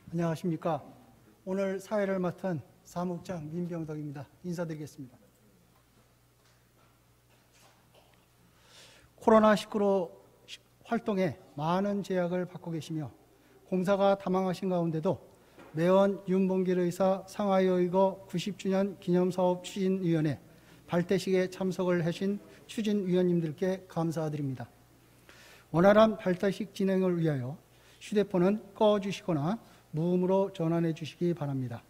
안녕하십니까. 오늘 사회를 맡은 사무국장 민병덕입니다. 인사드리겠습니다. 코로나19로 활동에 많은 제약을 받고 계시며 공사가 다망하신 가운데도 매원 윤봉길 의사 상하이의거 90주년 기념사업 추진위원회 발대식에 참석을 하신 추진위원님들께 감사드립니다. 원활한 발대식 진행을 위하여 휴대폰은 꺼주시거나 무음으로 전환해 주시기 바랍니다.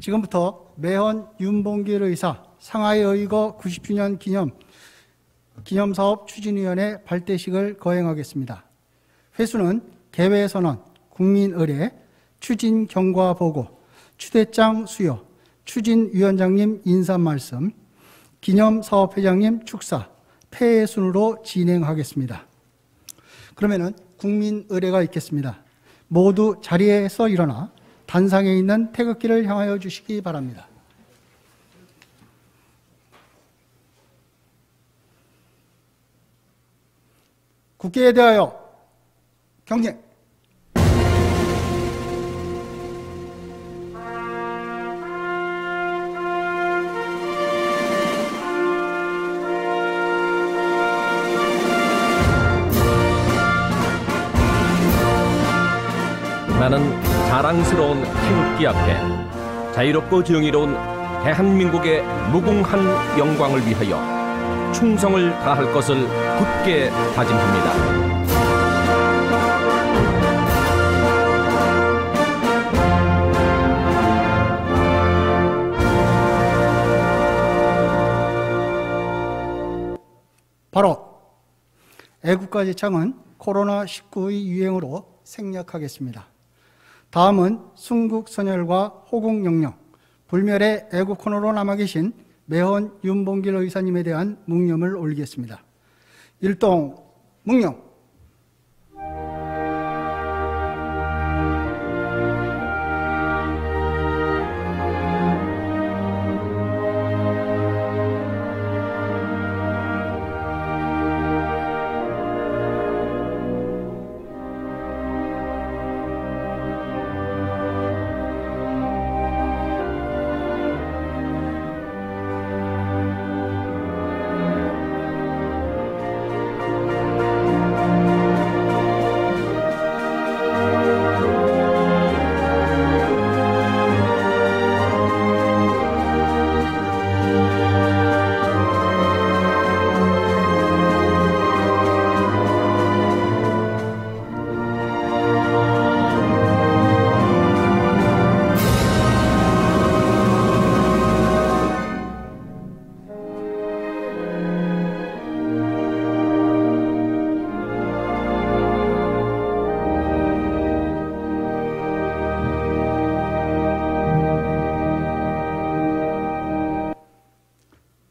지금부터 매원 윤봉길 의사 상하이의거 90주년 기념사업 추진위원회 발대식을 거행하겠습니다. 회수는 개회선언, 국민의례, 추진경과보고, 추대장 수여, 추진위원장님 인사말씀, 기념사업회장님 축사, 폐회 순으로 진행하겠습니다. 그러면은 국민의례가 있겠습니다. 모두 자리에서 일어나 단상에 있는 태극기를 향하여 주시기 바랍니다. 국기에 대하여 경례. 나는 자랑스러운 태극기 앞에 자유롭고 정의로운 대한민국의 무궁한 영광을 위하여 충성을 다할 것을 굳게 다짐합니다. 바로 애국가제창은 코로나19의 유행으로 생략하겠습니다. 다음은 순국선열과 호국영령, 불멸의 애국 코너로 남아 계신 매원 윤봉길 의사님에 대한 묵념을 올리겠습니다. 일동 묵념.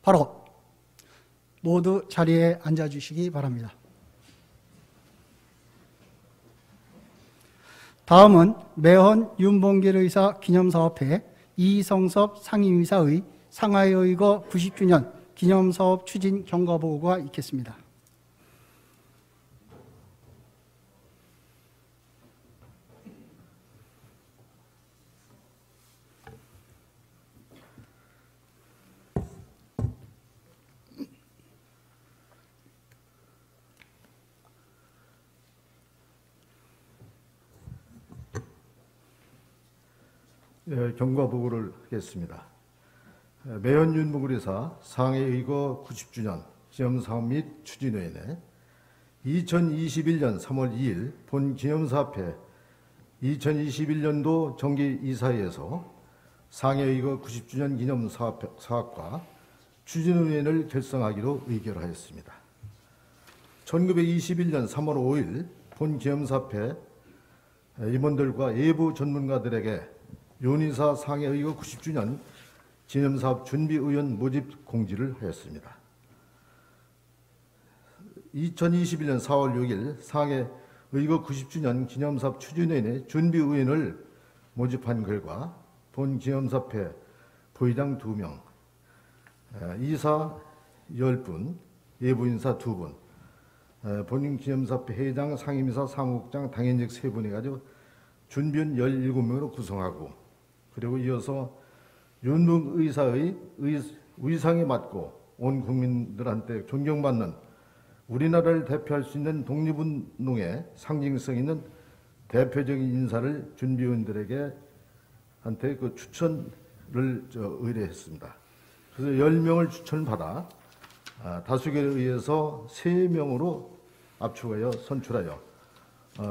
바로 모두 자리에 앉아주시기 바랍니다. 다음은 매원 윤봉길 의사 기념사업회 이성섭 상임이사의 상하이의거 90주년 기념사업 추진 경과보고가 있겠습니다. 경과보고를 하겠습니다. 매원 윤봉길 의사 상해의거 90주년 기념사업 및 추진위원회 2021년 3월 2일 본 기념사업회 2021년도 정기이사회에서 상해의거 90주년 기념사업과 추진위원회를 결성하기로 의결하였습니다. 1921년 3월 5일 본 기념사업회 임원들과 외부 전문가들에게 윤의사 상해의거 90주년 기념사업 준비의원 모집 공지를 하였습니다. 2021년 4월 6일 상해의거 90주년 기념사업 추진위원회 준비의원을 모집한 결과 본 기념사업회 부의장 2명, 이사 10분, 외부인사 2분, 본인 기념사업회 회장, 상임이사, 사무국장, 당연직 3분 해가지고 준비원 17명으로 구성하고, 그리고 이어서 윤봉 의사의 위상에 맞고 온 국민들한테 존경받는 우리나라를 대표할 수 있는 독립운동의 상징성 있는 대표적인 인사를 준비원들에게 한테 그 추천을 의뢰했습니다. 그래서 10명을 추천받아 다수결에 의해서 3명으로 압축하여 선출하여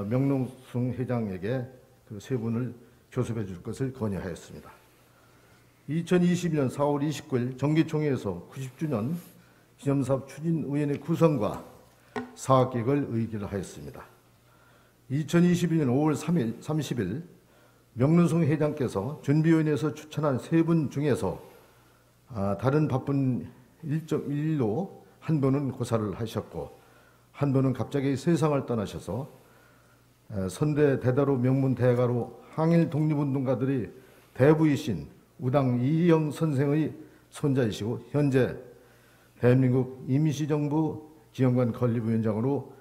명농승 회장에게 그 3분을 교섭해 줄 것을 건의하였습니다. 2022년 4월 29일 정기총회에서 90주년 기념사업 추진위원회 구성과 사업계획을 의결하였습니다. 2022년 5월 30일 명륜성 회장께서 준비위원회에서 추천한 3분 중에서 다른 바쁜 일로 한 분은 고사를 하셨고 한 분은 갑자기 세상을 떠나셔서 선대 대다로 명문 대가로 항일 독립운동가들이 대부이신 우당 이희영 선생의 손자이시고 현재 대한민국 임시정부 기념관 건립위원장으로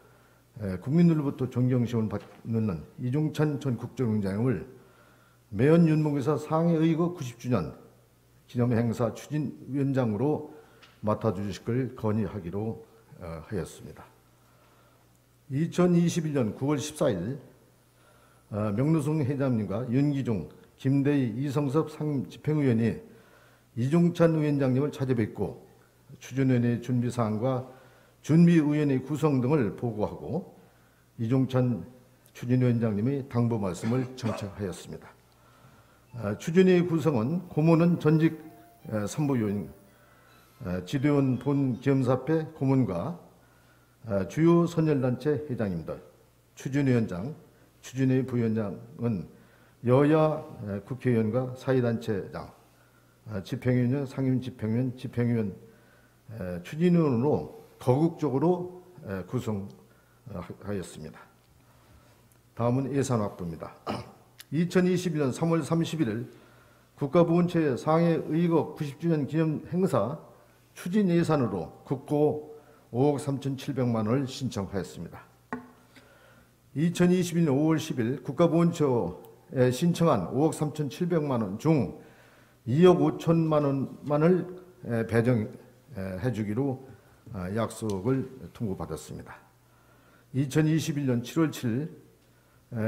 국민들로부터 존경시험을 받는 이종찬 전 국정원장을 매연 윤봉기사 상해의거 90주년 기념행사 추진위원장으로 맡아주실 걸 건의하기로 하였습니다. 2021년 9월 14일 명륜성 회장님과 윤기종, 김대희, 이성섭 상임집행위원이 이종찬 위원장님을 찾아뵙고 추진위원회 준비사항과 준비위원회 구성 등을 보고하고 이종찬 추진위원장님의 당부 말씀을 청취하였습니다. 추진위의 구성은 고문은 전직 선부위원, 지도위원 본 기념사업회 고문과 주요 선열단체 회장님들, 추진위원장, 추진위 부위원장은 여야 국회의원과 사회단체장, 집행위원, 상임집행위원, 집행위원, 추진위원으로 거국적으로 구성하였습니다. 다음은 예산 확보입니다. 2021년 3월 31일 국가보훈처에 상해의거 90주년 기념 행사 추진 예산으로 국고 5억 3,700만 원을 신청하였습니다. 2021년 5월 10일 국가보훈처에 신청한 5억 3,700만 원 중 2억 5천만 원만을 배정해 주기로 약속을 통보받았습니다. 2021년 7월 7일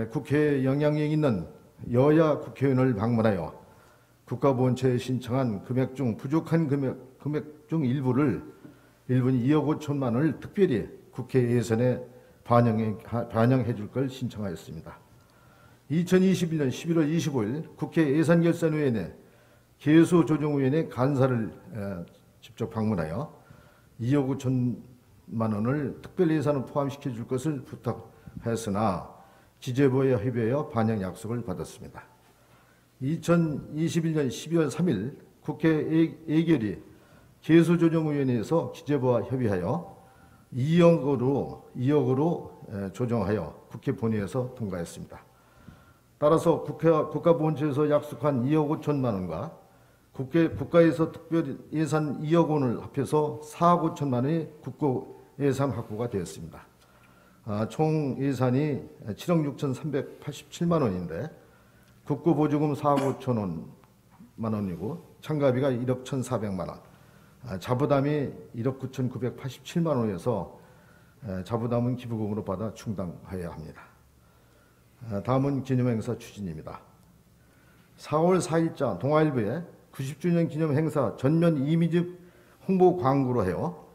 국회에 영향력 있는 여야 국회의원을 방문하여 국가보훈처에 신청한 금액 중 부족한 금액 중 일부는 2억 5천만 원을 특별히 국회 예산에 반영해 줄 걸 신청하였습니다. 2021년 11월 25일 국회 예산결산위원회 계수조정위원회 간사를 직접 방문하여 2억 5천만 원을 특별 예산을 포함시켜 줄 것을 부탁했으나 기재부에 협의하여 반영 약속을 받았습니다. 2021년 12월 3일 국회 예결위 계수조정위원회에서 기재부와 협의하여 2억으로 조정하여 국회 본회의에서 통과했습니다. 따라서 국가보훈처에서 약속한 2억 5천만 원과 국가에서 특별 예산 2억 원을 합해서 4억 5천만 원의 국고 예산 확보가 되었습니다. 총 예산이 7억 6,387만 원인데 국고 보조금 4억 5천만 원이고 참가비가 1억 1,400만 원, 자부담이 1억 9,987만 원에서 자부담은 기부금으로 받아 충당해야 합니다. 다음은 기념행사 추진입니다. 4월 4일자 동아일보에 90주년 기념행사 전면 이미지 홍보 광고로 해요.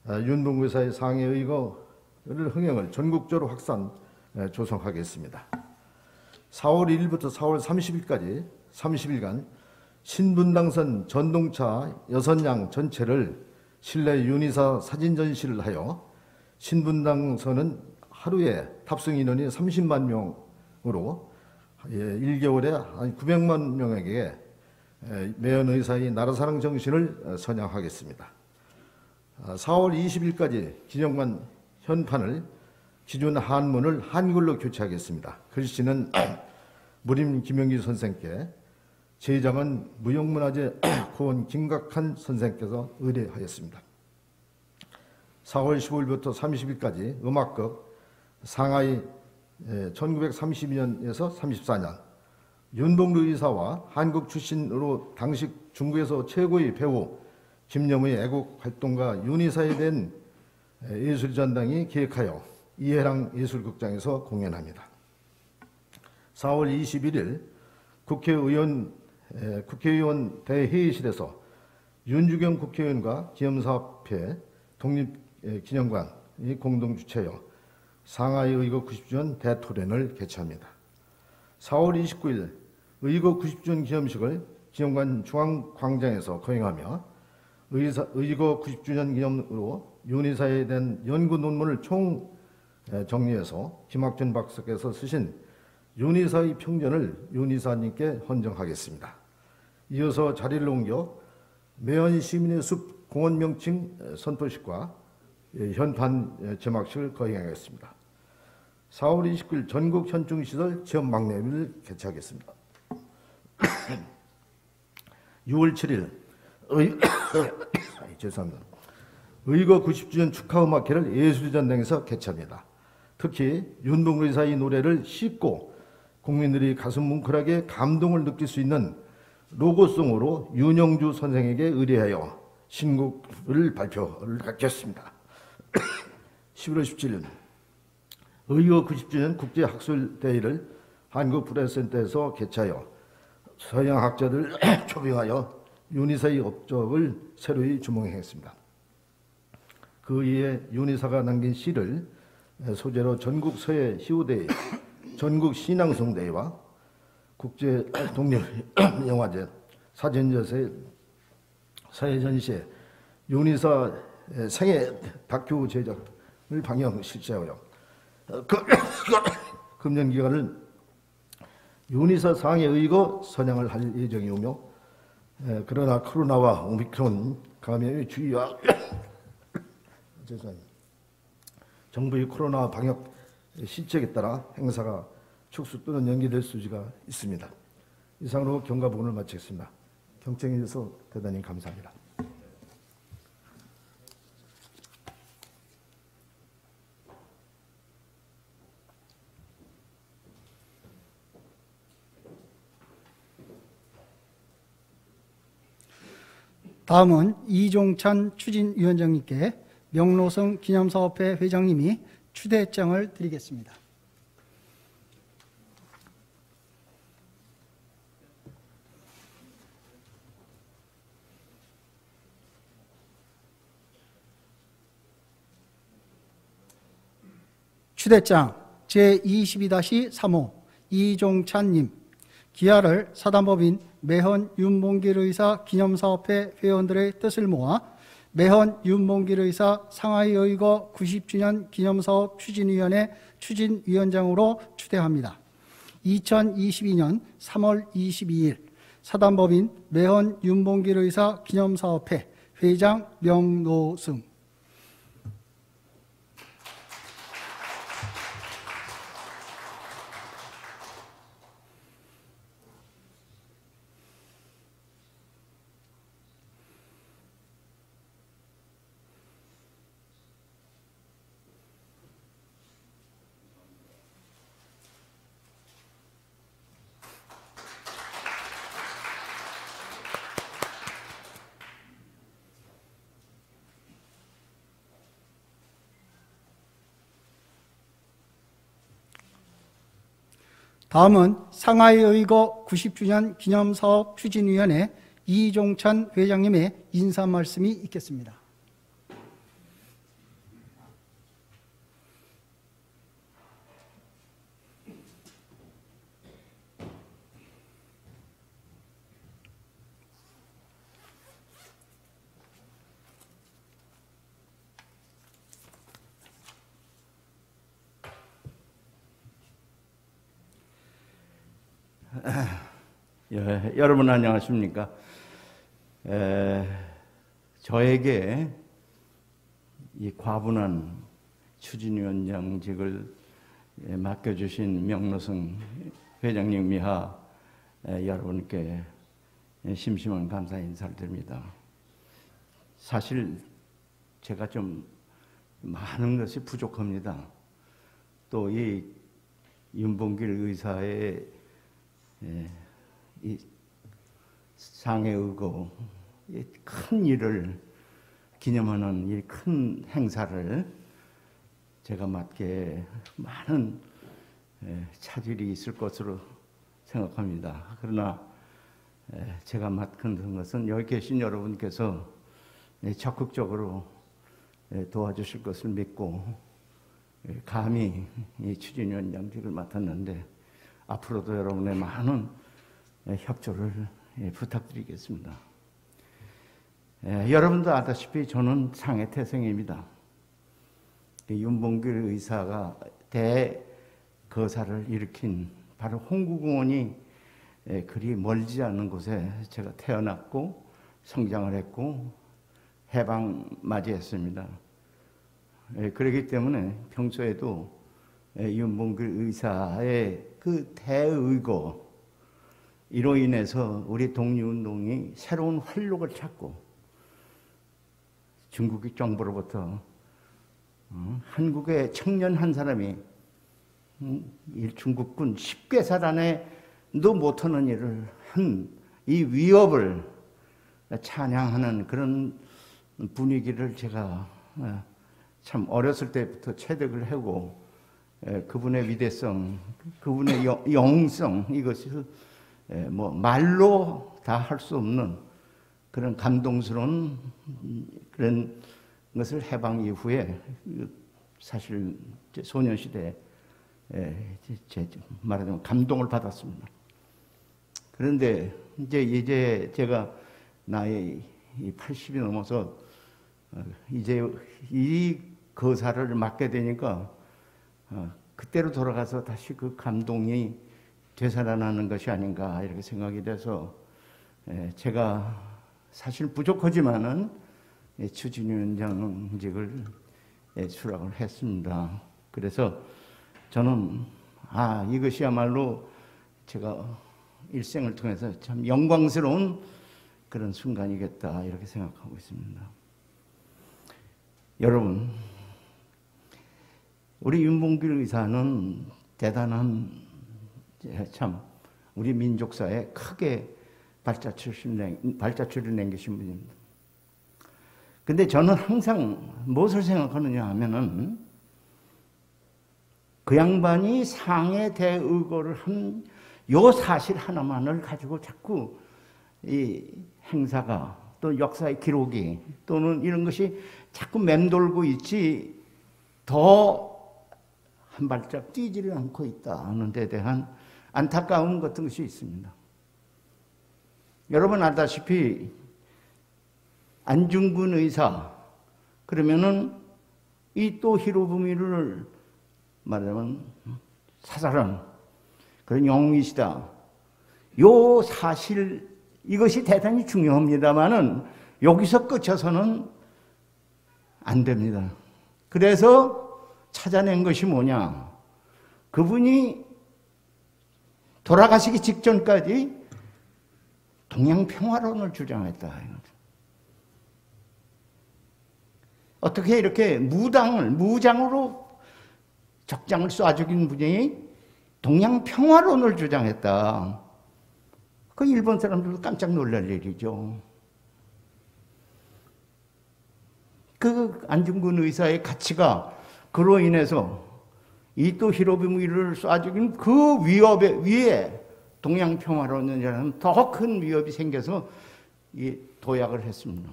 윤봉기사의 상해의거를 흥행을 전국적으로 확산 조성하겠습니다. 4월 1일부터 4월 30일까지 30일간 신분당선 전동차 6량 전체를 실내 윤희사 사진 전시를 하여 신분당선은 하루에 탑승 인원이 30만 명으로 1개월에 한 900만 명에게 매연 의사의 나라사랑 정신을 선양하겠습니다. 4월 20일까지 기념관 현판을 기존 한문을 한글로 교체하겠습니다. 글씨는 무림 김영기 선생께, 제작은 무형문화재 고원 김각한 선생께서 의뢰하였습니다. 4월 15일부터 30일까지 음악극 상하이 1932년에서 34년 윤봉루 의사와 한국 출신으로 당시 중국에서 최고의 배우 김영의 애국 활동가 윤의사에 대한 예술전당이 기획하여 이해랑 예술극장에서 공연합니다. 4월 21일 국회의원 대회의실에서 윤주경 국회의원과 기념사업회 독립기념관이 공동 주최하여 상하이 의거 90주년 대토론을 개최합니다. 4월 29일 의거 90주년 기념식을 기념관 중앙광장에서 거행하며 의거 90주년 기념으로 윤의사에 대한 연구 논문을 총 정리해서 김학준 박사께서 쓰신 윤의사의 평전을 윤의사님께 헌정하겠습니다. 이어서 자리를 옮겨 매헌 시민의 숲 공원 명칭 선포식과 현판 제막식을 거행하겠습니다. 4월 29일 전국 현충시설 체험 막내를 개최하겠습니다. 6월 7일 죄송합니다. 의거 90주년 축하음악회를 예술전당에서 개최합니다. 특히 윤봉루 의사의 노래를 쉽고 국민들이 가슴 뭉클하게 감동을 느낄 수 있는 로고송으로 윤영주 선생에게 의뢰하여 신곡을 발표를 갖겠습니다. 11월 17일 의거 90주년 국제학술대회를 한국프레스센터에서 개최하여 서양 학자들 초빙하여 윤의사의 업적을 새로이 주목하겠습니다. 그 이에 윤의사가 남긴 시를 소재로 전국 서예 희우대회, 전국 신앙송대회와 국제 독립영화제, 사회전시회, 윤의사 생애 다큐 제작을 방영 실시하여 금년 기간을 윤의사 상해 의거 선양을 할 예정이오며 그러나 코로나와 오미크론 감염의 주의와 죄송합니다. 정부의 코로나 방역 실책에 따라 행사가 축소 또는 연기될 수지가 있습니다. 이상으로 경과보고를 마치겠습니다. 경청해 주셔서 대단히 감사합니다. 다음은 이종찬 추진위원장님께 명로성 기념사업회 회장님이 추대장을 드리겠습니다. 추대장 제22-3호 이종찬님, 기하를 사단법인 매헌 윤봉길 의사 기념사업회 회원들의 뜻을 모아 매헌 윤봉길 의사 상하이 의거 90주년 기념사업 추진위원회 추진위원장으로 추대합니다. 2022년 3월 22일 사단법인 매헌 윤봉길 의사 기념사업회 회장 명노승. 다음은 상하이 의거 90주년 기념사업 추진위원회 이종찬 회장님의 인사 말씀이 있겠습니다. 여러분 안녕하십니까? 저에게 이 과분한 추진위원장직을 맡겨주신 명로성 회장님 이하 여러분께 심심한 감사 인사를 드립니다. 사실 제가 좀 많은 것이 부족합니다. 또 이 윤봉길 의사의 이 상해 의고 큰 일을 기념하는 이 큰 행사를 제가 맡게 많은 차질이 있을 것으로 생각합니다. 그러나 제가 맡은 것은 여기 계신 여러분께서 적극적으로 도와주실 것을 믿고 감히 추진위원장직을 맡았는데 앞으로도 여러분의 많은 협조를 부탁드리겠습니다. 여러분도 아다시피 저는 상해 태생입니다. 윤봉길 의사가 대거사를 일으킨 바로 홍구공원이 그리 멀지 않은 곳에 제가 태어났고 성장을 했고 해방 맞이했습니다. 그렇기 때문에 평소에도 윤봉길 의사의 그 대의고 이로 인해서 우리 독립운동이 새로운 활력을 찾고 중국 정부로부터 한국의 청년 한 사람이 중국군 10개 안에도 못하는 일을 한 이 위협을 찬양하는 그런 분위기를 제가 참 어렸을 때부터 체득을 하고 그분의 위대성, 그분의 영웅성 이것을 뭐 말로 다 할 수 없는 그런 감동스러운 그런 것을 해방 이후에 사실 소년시대에 말하자면 감동을 받았습니다. 그런데 이제 제가 나이 80이 넘어서 이제 이 거사를 맡게 되니까 그때로 돌아가서 다시 그 감동이 되살아나는 것이 아닌가 이렇게 생각이 돼서 제가 사실 부족하지만은 추진위원장직을 수락을 했습니다. 그래서 저는 이것이야말로 제가 일생을 통해서 참 영광스러운 그런 순간이겠다 이렇게 생각하고 있습니다. 여러분, 우리 윤봉길 의사는 대단한 참 우리 민족사에 크게 발자취를 남기신 분입니다. 근데 저는 항상 무엇을 생각하느냐 하면은 그 양반이 상해 대의거를 한 요 사실 하나만을 가지고 자꾸 이 행사가 또 역사의 기록이 또는 이런 것이 자꾸 맴돌고 있지 더 한 발짝 뛰지를 않고 있다는 데 대한 안타까움 같은 것이 있습니다. 여러분 알다시피 안중근 의사 그러면은 이토 히로부미를 말하면 사살한 그런 영웅이시다. 요 사실 이것이 대단히 중요합니다만은 여기서 끝쳐서는 안 됩니다. 그래서 찾아낸 것이 뭐냐? 그분이 돌아가시기 직전까지 동양평화론을 주장했다. 어떻게 이렇게 무장으로 적장을 쏴 죽인 분이 동양평화론을 주장했다. 그 일본 사람들도 깜짝 놀랄 일이죠. 그 안중근 의사의 가치가 그로 인해서 이토 히로부미를 쏴 죽인 그 위에 동양평화론이라는 더 큰 위협이 생겨서 이 도약을 했습니다.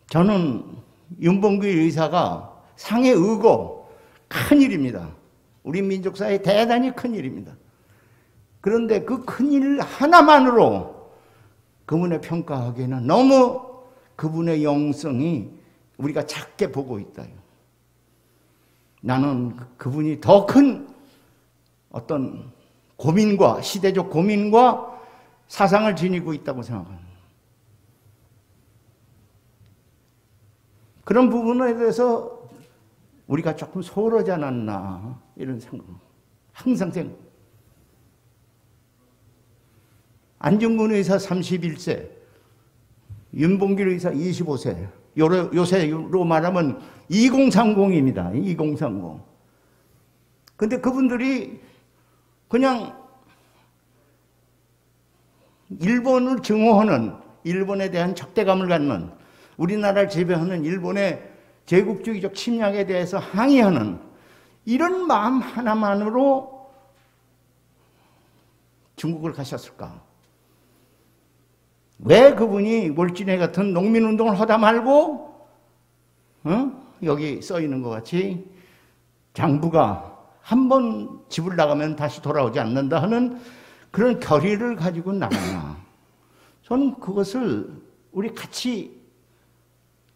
저는 윤봉길 의사가 상해 의고 큰 일입니다. 우리 민족사에 대단히 큰 일입니다. 그런데 그 큰 일 하나만으로 그분의 평가하기에는 너무 그분의 영성이 우리가 작게 보고 있다. 나는 그분이 더 큰 어떤 고민과 시대적 고민과 사상을 지니고 있다고 생각합니다. 그런 부분에 대해서 우리가 조금 소홀하지 않았나 이런 생각 항상 생각. 안중근 의사 31세, 윤봉길 의사 25세. 요새로 말하면 2030입니다. 2030. 근데 그분들이 그냥 일본을 증오하는, 일본에 대한 적대감을 갖는, 우리나라를 지배하는 일본의 제국주의적 침략에 대해서 항의하는 이런 마음 하나만으로 중국을 가셨을까? 왜 그분이 몰진해 같은 농민운동을 하다 말고 여기 써 있는 것 같이 장부가 한 번 집을 나가면 다시 돌아오지 않는다 하는 그런 결의를 가지고 나가나? 저는 그것을 우리 같이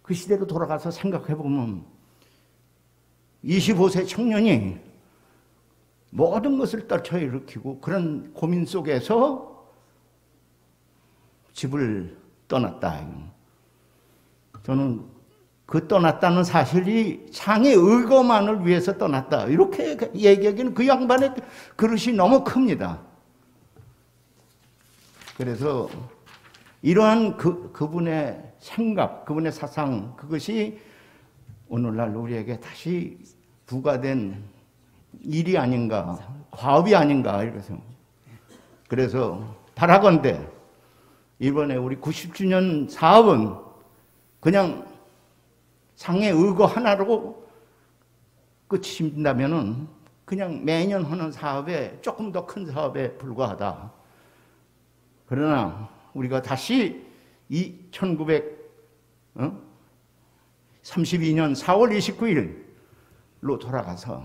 그 시대로 돌아가서 생각해 보면 25세 청년이 모든 것을 떨쳐일으키고 그런 고민 속에서 집을 떠났다. 저는 그 떠났다는 사실이 상의 의거만을 위해서 떠났다, 이렇게 얘기하기는 그 양반의 그릇이 너무 큽니다. 그래서 이러한 그분의 생각, 그분의 사상, 그것이 오늘날 우리에게 다시 부과된 일이 아닌가, 과업이 아닌가, 이래서. 그래서 바라건대 이번에 우리 90주년 사업은 그냥 상의 의거 하나로 끝이신다면은 그냥 매년 하는 사업에 조금 더 큰 사업에 불과하다. 그러나 우리가 다시 이 1932년 4월 29일로 돌아가서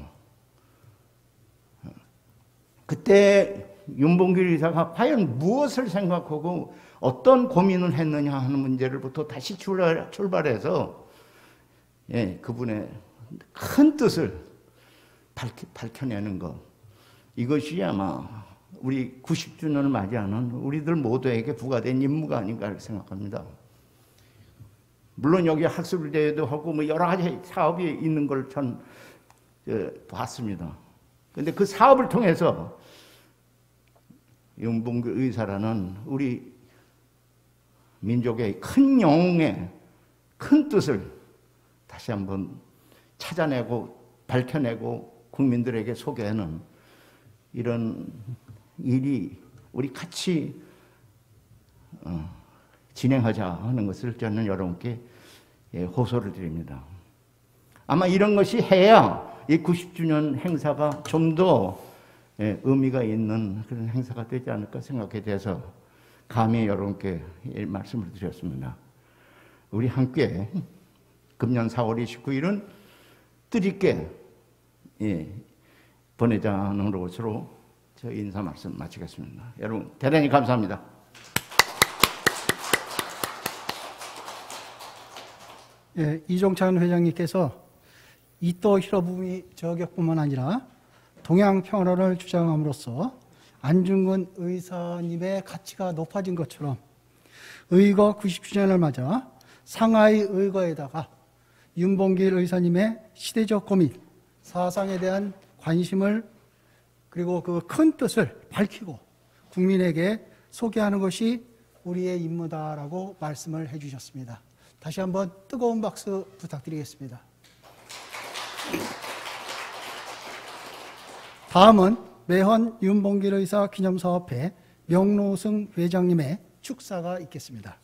그때 윤봉길 의사가 과연 무엇을 생각하고 어떤 고민을 했느냐 하는 문제를부터 다시 출발해서 그분의 큰 뜻을 밝혀내는 것, 이것이 아마 우리 90주년을 맞이하는 우리들 모두에게 부과된 임무가 아닌가 이렇게 생각합니다. 물론 여기 학술대회도 하고 뭐 여러 가지 사업이 있는 걸 전 봤습니다. 그런데 그 사업을 통해서 윤봉길 의사라는 우리 민족의 큰 영웅의 큰 뜻을 다시 한번 찾아내고 밝혀내고 국민들에게 소개하는 이런 일이 우리 같이 진행하자 하는 것을 저는 여러분께 호소를 드립니다. 아마 이런 것이 해야 이 90주년 행사가 좀 더 의미가 있는 그런 행사가 되지 않을까 생각해 돼서 감히 여러분께 말씀을 드렸습니다. 우리 함께 금년 4월 29일은 뜻있게 보내자는 것으로 저 인사 말씀 마치겠습니다. 여러분 대단히 감사합니다. 이종찬 회장님께서 이토 히로부미 저격뿐만 아니라 동양 평화를 주장함으로써 안중근 의사님의 가치가 높아진 것처럼 의거 90주년을 맞아 상하이 의거에다가 윤봉길 의사님의 시대적 고민, 사상에 대한 관심을 그리고 그 큰 뜻을 밝히고 국민에게 소개하는 것이 우리의 임무다라고 말씀을 해주셨습니다. 다시 한번 뜨거운 박수 부탁드리겠습니다. 다음은 매헌 윤봉길 의사 기념사업회 명노승 회장님의 축사가 있겠습니다.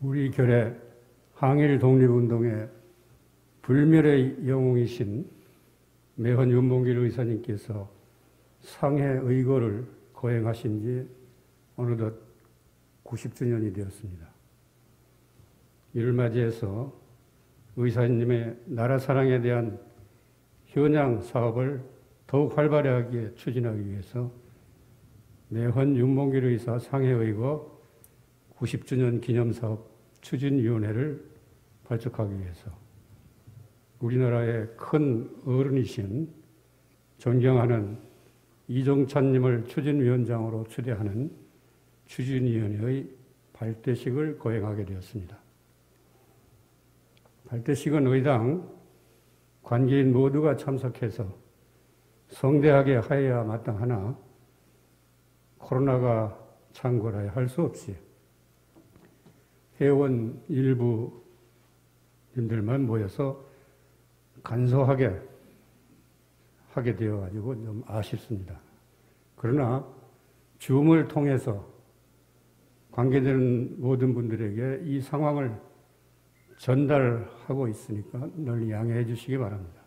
우리 결의 항일 독립운동의 불멸의 영웅이신 매헌 윤봉길 의사님께서 상해 의거를 거행하신 지 어느덧 90주년이 되었습니다. 이를 맞이해서 의사님의 나라 사랑에 대한 현양 사업을 더욱 활발하게 추진하기 위해서 매헌 윤봉길 의사 상해 의거 90주년 기념사업 추진위원회를 발족하기 위해서 우리나라의 큰 어른이신 존경하는 이종찬님을 추진위원장으로 추대하는 추진위원회의 발대식을 거행하게 되었습니다. 발대식은 의당 관계인 모두가 참석해서 성대하게 하여야 마땅하나 코로나가 창궐하여 할 수 없이 회원 일부 님들만 모여서 간소하게 하게 되어가지고 좀 아쉽습니다. 그러나 줌을 통해서 관계되는 모든 분들에게 이 상황을 전달하고 있으니까 늘 양해해 주시기 바랍니다.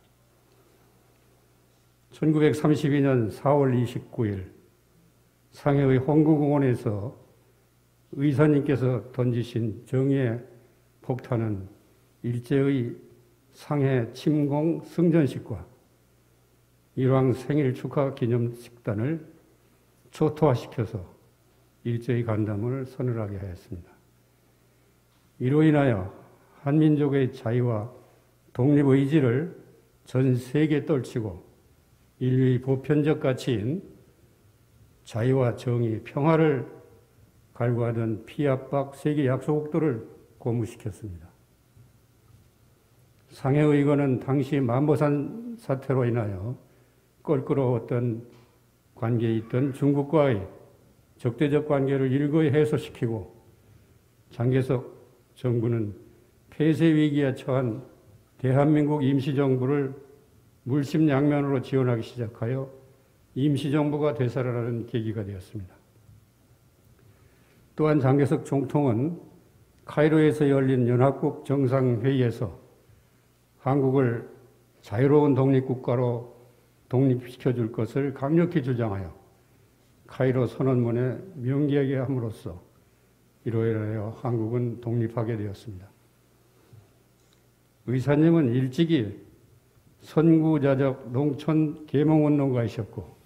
1932년 4월 29일 상해의 홍구공원에서 의사님께서 던지신 정의의 폭탄은 일제의 상해 침공 승전식과 일왕 생일 축하 기념식단을 초토화시켜서 일제의 간담을 서늘하게 하였습니다. 이로 인하여 한민족의 자유와 독립의지를 전 세계에 떨치고 인류의 보편적 가치인 자유와 정의, 평화를 갈구하던 피압박 세계 약소국들을 고무시켰습니다. 상해의거는 당시 만보산 사태로 인하여 껄끄러웠던 관계에 있던 중국과의 적대적 관계를 일거에 해소시키고 장개석 정부는 폐쇄 위기에 처한 대한민국 임시정부를 물심양면으로 지원하기 시작하여 임시정부가 되살아나는 계기가 되었습니다. 또한 장개석 총통은 카이로에서 열린 연합국 정상회의에서 한국을 자유로운 독립국가로 독립시켜줄 것을 강력히 주장하여 카이로 선언문에 명기하게 함으로써 이로 인하여 한국은 독립하게 되었습니다. 의사님은 일찍이 선구자적 농촌 계몽운동가이셨고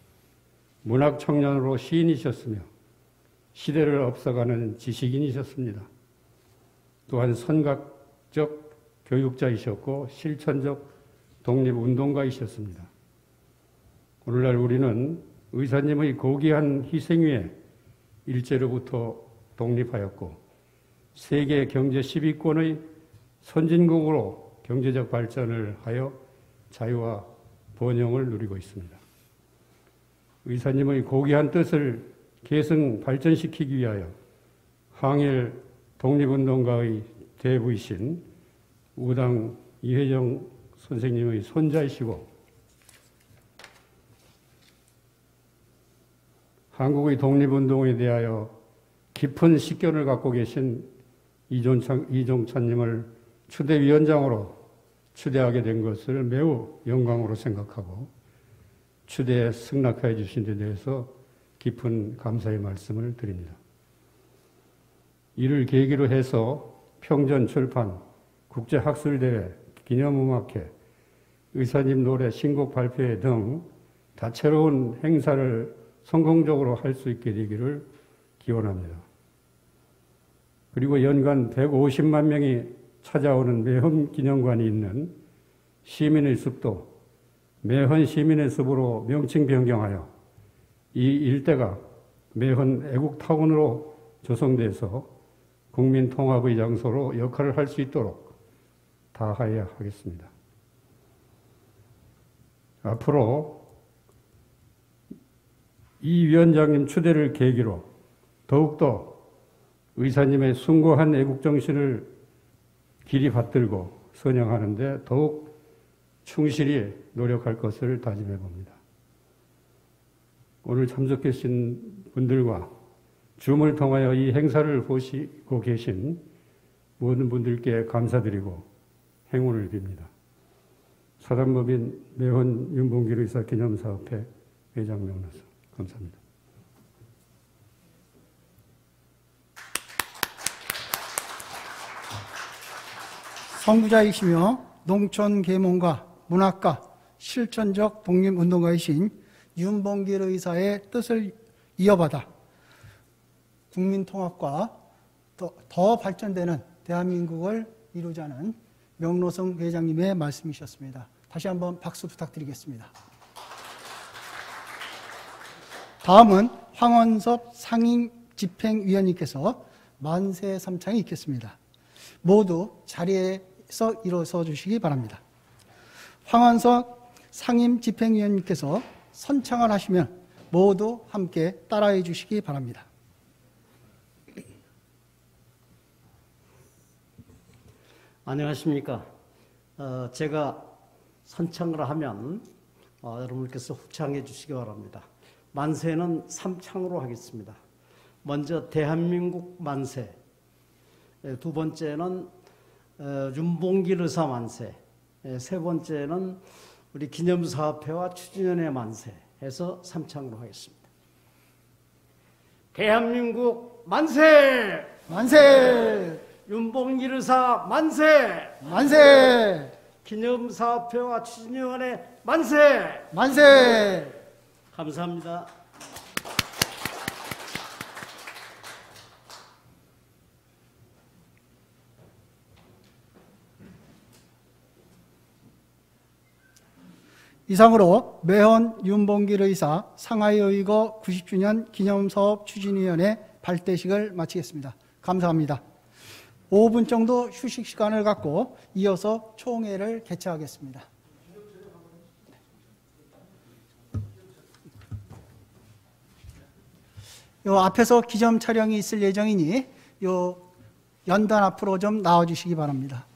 문학청년으로 시인이셨으며 시대를 앞서가는 지식인이셨습니다. 또한 선각적 교육자이셨고 실천적 독립운동가이셨습니다. 오늘날 우리는 의사님의 고귀한 희생 위에 일제로부터 독립하였고 세계 경제 10위권의 선진국으로 경제적 발전을 하여 자유와 번영을 누리고 있습니다. 의사님의 고귀한 뜻을 계승 발전시키기 위하여 항일 독립운동가의 대부이신 우당 이회정 선생님의 손자이시고 한국의 독립운동에 대하여 깊은 식견을 갖고 계신 이종찬님을 추대위원장으로 추대하게 된 것을 매우 영광으로 생각하고 추대에 승낙해 주신 데 대해서 깊은 감사의 말씀을 드립니다. 이를 계기로 해서 평전출판, 국제학술대회, 기념음악회, 의사님 노래 신곡 발표회 등 다채로운 행사를 성공적으로 할 수 있게 되기를 기원합니다. 그리고 연간 150만 명이 찾아오는 매헌 기념관이 있는 시민의 숲도 매헌 시민의 숲으로 명칭 변경하여 이 일대가 매헌 애국타운으로 조성돼서 국민 통합의 장소로 역할을 할 수 있도록 다하여야 하겠습니다. 앞으로 이 위원장님 추대를 계기로 더욱더 의사님의 숭고한 애국정신을 길이 받들고 선양하는 데 더욱 충실히 노력할 것을 다짐해 봅니다. 오늘 참석해 주신 분들과 줌을 통하여 이 행사를 보시고 계신 모든 분들께 감사드리고 행운을 빕니다. 사단법인 매헌 윤봉길 의사 기념사업회 회장 명로서 감사합니다. 선구자이시며 농촌 계몽가, 문학가, 실천적 독립운동가이신 윤봉길 의사의 뜻을 이어받아 국민통합과 더 발전되는 대한민국을 이루자는 명로성 회장님의 말씀이셨습니다. 다시 한번 박수 부탁드리겠습니다. 다음은 황원섭 상임집행위원님께서 만세 삼창이 있겠습니다. 모두 자리에서 일어서 주시기 바랍니다. 황원섭 상임집행위원님께서 선창을 하시면 모두 함께 따라해 주시기 바랍니다. 안녕하십니까. 제가 선창을 하면 여러분께서 후창해 주시기 바랍니다. 만세는 3창으로 하겠습니다. 먼저 대한민국 만세, 두 번째는 윤봉길 의사 만세, 세 번째는 우리 기념사업회와 추진위원회 만세 해서 3창으로 하겠습니다. 대한민국 만세! 만세! 윤봉길 의사 만세! 만세! 기념사업회와 추진위원회 만세! 만세! 감사합니다. 이상으로 매헌 윤봉길 의사 상하이의거 90주년 기념사업 추진위원회 발대식을 마치겠습니다. 감사합니다. 5분 정도 휴식 시간을 갖고 이어서 총회를 개최하겠습니다. 요 앞에서 기념 촬영이 있을 예정이니 요 연단 앞으로 좀 나와 주시기 바랍니다.